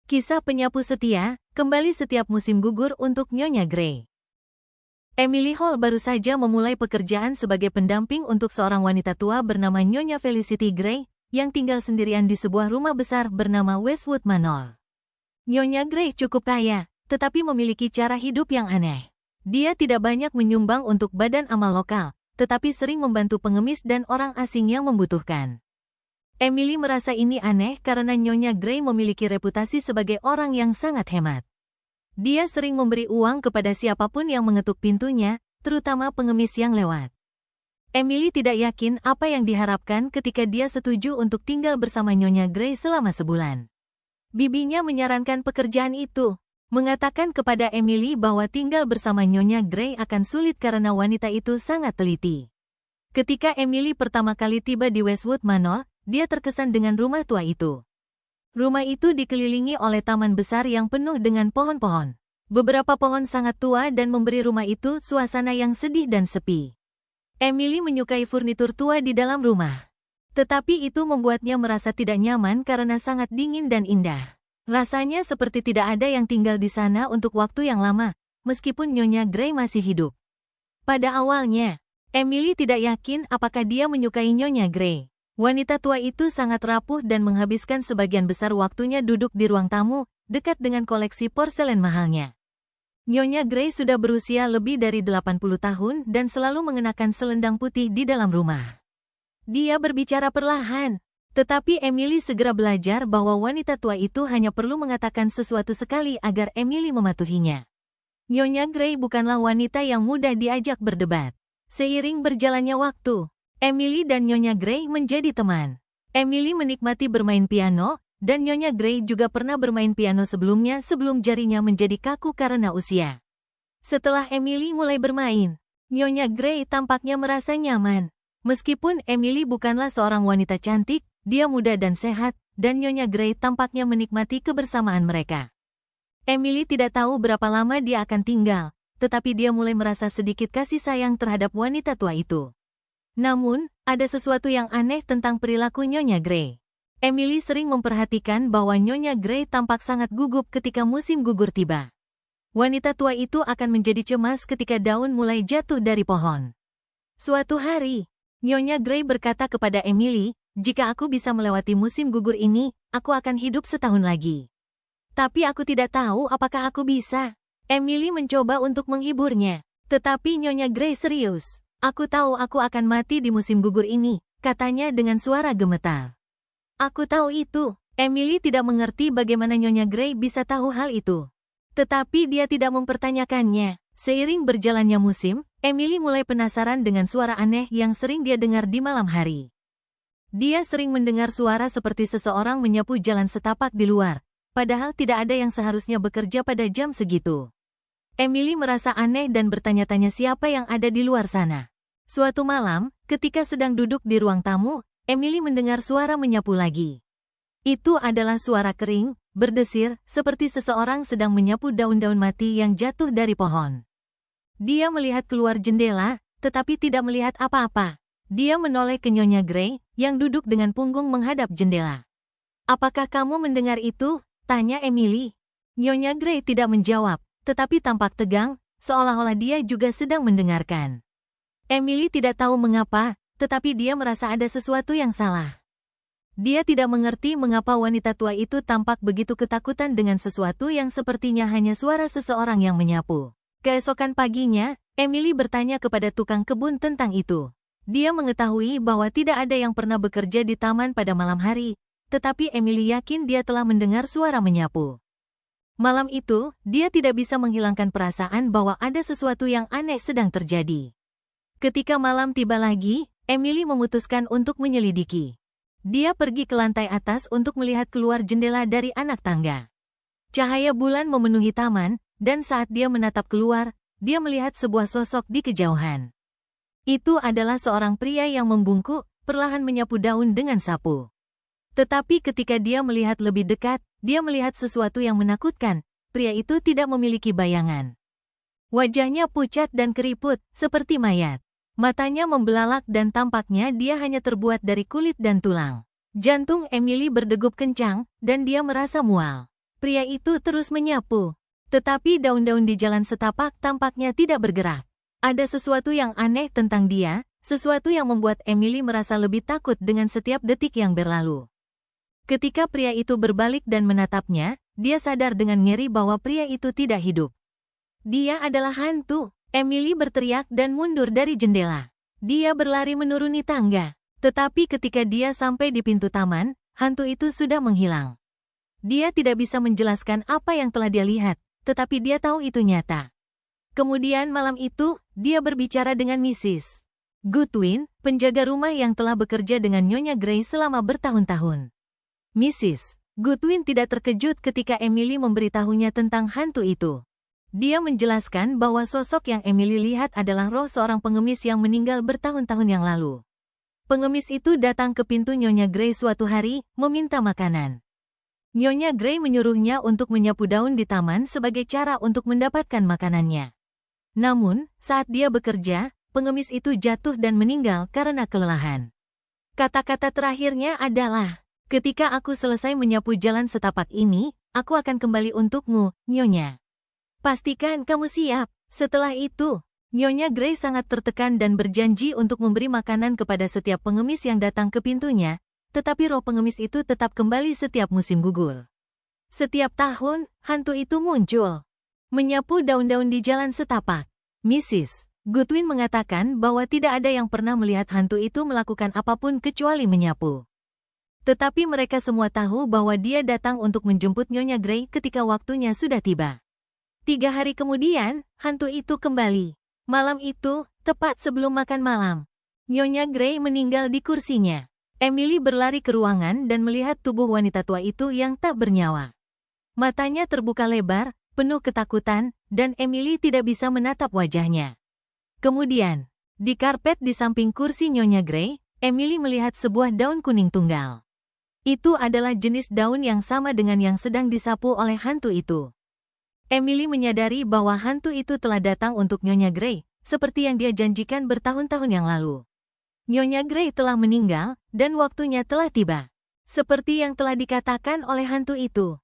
Kisah penyapu setia, kembali setiap musim gugur untuk Nyonya Grey. Emily Hall baru saja memulai pekerjaan sebagai pendamping untuk seorang wanita tua bernama Nyonya Felicity Grey, yang tinggal sendirian di sebuah rumah besar bernama Westwood Manor. Nyonya Grey cukup kaya, tetapi memiliki cara hidup yang aneh. Dia tidak banyak menyumbang untuk badan amal lokal, tetapi sering membantu pengemis dan orang asing yang membutuhkan. Emily merasa ini aneh karena Nyonya Grey memiliki reputasi sebagai orang yang sangat hemat. Dia sering memberi uang kepada siapapun yang mengetuk pintunya, terutama pengemis yang lewat. Emily tidak yakin apa yang diharapkan ketika dia setuju untuk tinggal bersama Nyonya Grey selama sebulan. Bibinya menyarankan pekerjaan itu, mengatakan kepada Emily bahwa tinggal bersama Nyonya Grey akan sulit karena wanita itu sangat teliti. Ketika Emily pertama kali tiba di Westwood Manor, dia terkesan dengan rumah tua itu. Rumah itu dikelilingi oleh taman besar yang penuh dengan pohon-pohon. Beberapa pohon sangat tua dan memberi rumah itu suasana yang sedih dan sepi. Emily menyukai furnitur tua di dalam rumah. Tetapi itu membuatnya merasa tidak nyaman karena sangat dingin dan indah. Rasanya seperti tidak ada yang tinggal di sana untuk waktu yang lama, meskipun Nyonya Grey masih hidup. Pada awalnya, Emily tidak yakin apakah dia menyukai Nyonya Grey. Wanita tua itu sangat rapuh dan menghabiskan sebagian besar waktunya duduk di ruang tamu, dekat dengan koleksi porselen mahalnya. Nyonya Grey sudah berusia lebih dari 80 tahun dan selalu mengenakan selendang putih di dalam rumah. Dia berbicara perlahan, tetapi Emily segera belajar bahwa wanita tua itu hanya perlu mengatakan sesuatu sekali agar Emily mematuhinya. Nyonya Grey bukanlah wanita yang mudah diajak berdebat. Seiring berjalannya waktu, Emily dan Nyonya Grey menjadi teman. Emily menikmati bermain piano, dan Nyonya Grey juga pernah bermain piano sebelumnya sebelum jarinya menjadi kaku karena usia. Setelah Emily mulai bermain, Nyonya Grey tampaknya merasa nyaman. Meskipun Emily bukanlah seorang wanita cantik, dia muda dan sehat, dan Nyonya Grey tampaknya menikmati kebersamaan mereka. Emily tidak tahu berapa lama dia akan tinggal, tetapi dia mulai merasa sedikit kasih sayang terhadap wanita tua itu. Namun, ada sesuatu yang aneh tentang perilaku Nyonya Grey. Emily sering memperhatikan bahwa Nyonya Grey tampak sangat gugup ketika musim gugur tiba. Wanita tua itu akan menjadi cemas ketika daun mulai jatuh dari pohon. Suatu hari, Nyonya Grey berkata kepada Emily, "Jika aku bisa melewati musim gugur ini, aku akan hidup setahun lagi. Tapi aku tidak tahu apakah aku bisa." Emily mencoba untuk menghiburnya, tetapi Nyonya Grey serius. "Aku tahu aku akan mati di musim gugur ini," katanya dengan suara gemetar. "Aku tahu itu." Emily tidak mengerti bagaimana Nyonya Grey bisa tahu hal itu. Tetapi dia tidak mempertanyakannya. Seiring berjalannya musim, Emily mulai penasaran dengan suara aneh yang sering dia dengar di malam hari. Dia sering mendengar suara seperti seseorang menyapu jalan setapak di luar, padahal tidak ada yang seharusnya bekerja pada jam segitu. Emily merasa aneh dan bertanya-tanya siapa yang ada di luar sana. Suatu malam, ketika sedang duduk di ruang tamu, Emily mendengar suara menyapu lagi. Itu adalah suara kering, berdesir, seperti seseorang sedang menyapu daun-daun mati yang jatuh dari pohon. Dia melihat keluar jendela, tetapi tidak melihat apa-apa. Dia menoleh ke Nyonya Grey, yang duduk dengan punggung menghadap jendela. "Apakah kamu mendengar itu?" tanya Emily. Nyonya Grey tidak menjawab, tetapi tampak tegang, seolah-olah dia juga sedang mendengarkan. Emily tidak tahu mengapa, tetapi dia merasa ada sesuatu yang salah. Dia tidak mengerti mengapa wanita tua itu tampak begitu ketakutan dengan sesuatu yang sepertinya hanya suara seseorang yang menyapu. Keesokan paginya, Emily bertanya kepada tukang kebun tentang itu. Dia mengetahui bahwa tidak ada yang pernah bekerja di taman pada malam hari, tetapi Emily yakin dia telah mendengar suara menyapu. Malam itu, dia tidak bisa menghilangkan perasaan bahwa ada sesuatu yang aneh sedang terjadi. Ketika malam tiba lagi, Emily memutuskan untuk menyelidiki. Dia pergi ke lantai atas untuk melihat keluar jendela dari anak tangga. Cahaya bulan memenuhi taman, dan saat dia menatap keluar, dia melihat sebuah sosok di kejauhan. Itu adalah seorang pria yang membungkuk, perlahan menyapu daun dengan sapu. Tetapi ketika dia melihat lebih dekat, dia melihat sesuatu yang menakutkan. Pria itu tidak memiliki bayangan. Wajahnya pucat dan keriput, seperti mayat. Matanya membelalak dan tampaknya dia hanya terbuat dari kulit dan tulang. Jantung Emily berdegup kencang, dan dia merasa mual. Pria itu terus menyapu. Tetapi daun-daun di jalan setapak tampaknya tidak bergerak. Ada sesuatu yang aneh tentang dia, sesuatu yang membuat Emily merasa lebih takut dengan setiap detik yang berlalu. Ketika pria itu berbalik dan menatapnya, dia sadar dengan ngeri bahwa pria itu tidak hidup. Dia adalah hantu. Emily berteriak dan mundur dari jendela. Dia berlari menuruni tangga. Tetapi ketika dia sampai di pintu taman, hantu itu sudah menghilang. Dia tidak bisa menjelaskan apa yang telah dia lihat, tetapi dia tahu itu nyata. Kemudian malam itu, dia berbicara dengan Mrs. Goodwin, penjaga rumah yang telah bekerja dengan Nyonya Grey selama bertahun-tahun. Mrs. Goodwin tidak terkejut ketika Emily memberitahunya tentang hantu itu. Dia menjelaskan bahwa sosok yang Emily lihat adalah roh seorang pengemis yang meninggal bertahun-tahun yang lalu. Pengemis itu datang ke pintu Nyonya Grey suatu hari, meminta makanan. Nyonya Grey menyuruhnya untuk menyapu daun di taman sebagai cara untuk mendapatkan makanannya. Namun, saat dia bekerja, pengemis itu jatuh dan meninggal karena kelelahan. Kata-kata terakhirnya adalah, "Ketika aku selesai menyapu jalan setapak ini, aku akan kembali untukmu, Nyonya. Pastikan kamu siap." Setelah itu, Nyonya Grey sangat tertekan dan berjanji untuk memberi makanan kepada setiap pengemis yang datang ke pintunya, tetapi roh pengemis itu tetap kembali setiap musim gugur. Setiap tahun, hantu itu muncul, menyapu daun-daun di jalan setapak. Mrs. Goodwin mengatakan bahwa tidak ada yang pernah melihat hantu itu melakukan apapun kecuali menyapu. Tetapi mereka semua tahu bahwa dia datang untuk menjemput Nyonya Grey ketika waktunya sudah tiba. 3 hari kemudian, hantu itu kembali. Malam itu, tepat sebelum makan malam, Nyonya Grey meninggal di kursinya. Emily berlari ke ruangan dan melihat tubuh wanita tua itu yang tak bernyawa. Matanya terbuka lebar, penuh ketakutan, dan Emily tidak bisa menatap wajahnya. Kemudian, di karpet di samping kursi Nyonya Grey, Emily melihat sebuah daun kuning tunggal. Itu adalah jenis daun yang sama dengan yang sedang disapu oleh hantu itu. Emily menyadari bahwa hantu itu telah datang untuk Nyonya Grey, seperti yang dia janjikan bertahun-tahun yang lalu. Nyonya Grey telah meninggal, dan waktunya telah tiba. Seperti yang telah dikatakan oleh hantu itu.